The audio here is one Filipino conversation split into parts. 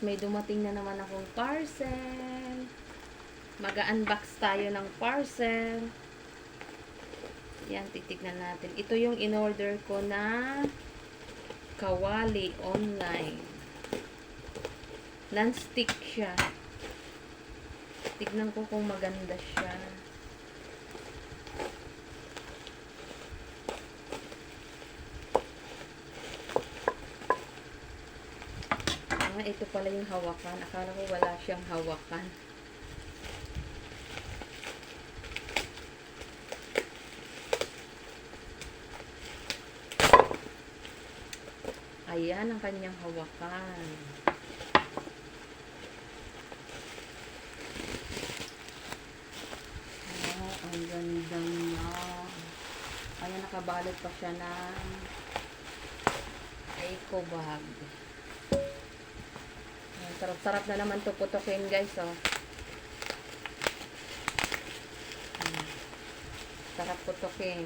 may dumating na naman akong parcel. Mag-unbox tayo ng parcel. Yan, titignan natin. Ito yung in-order ko na kawali online. Non-stick siya. Tignan ko kung maganda siya. Ito pala yung hawakan. Akala ko wala siyang hawakan. Ayan ang kanyang hawakan. Oh, ang ganda niya. Ayan, nakabalot pa siya ng eco bag. Sarap-sarap na naman to putukin, guys, oh. Sarap putukin.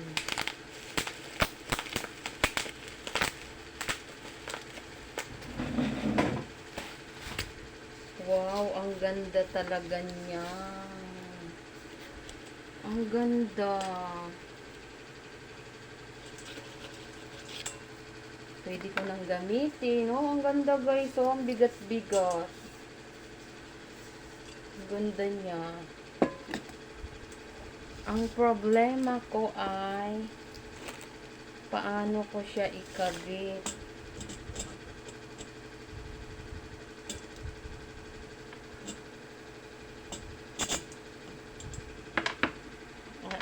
Wow, ang ganda talaga niya. Ang ganda. Pwede ko nang gamitin. Oh, ang ganda, guys. Oh, ang bigat-bigat. Ang ganda niya. Ang problema ko ay paano ko siya ikabit.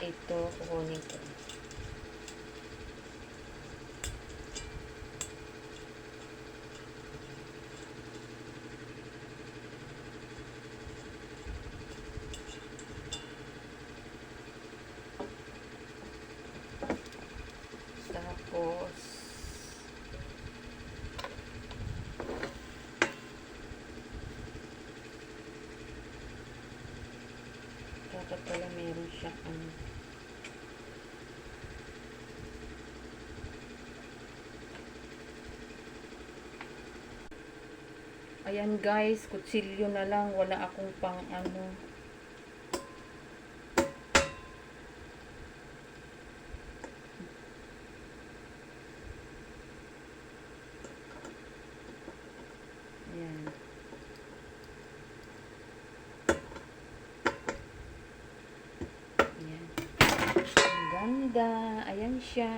Ito, kukunin ko. Tapos, dapat pala meron siya ayan, guys, kutsilyo na lang, wala akong pang ano. Ayan. Ayan. Ang ganda. Ayan siya.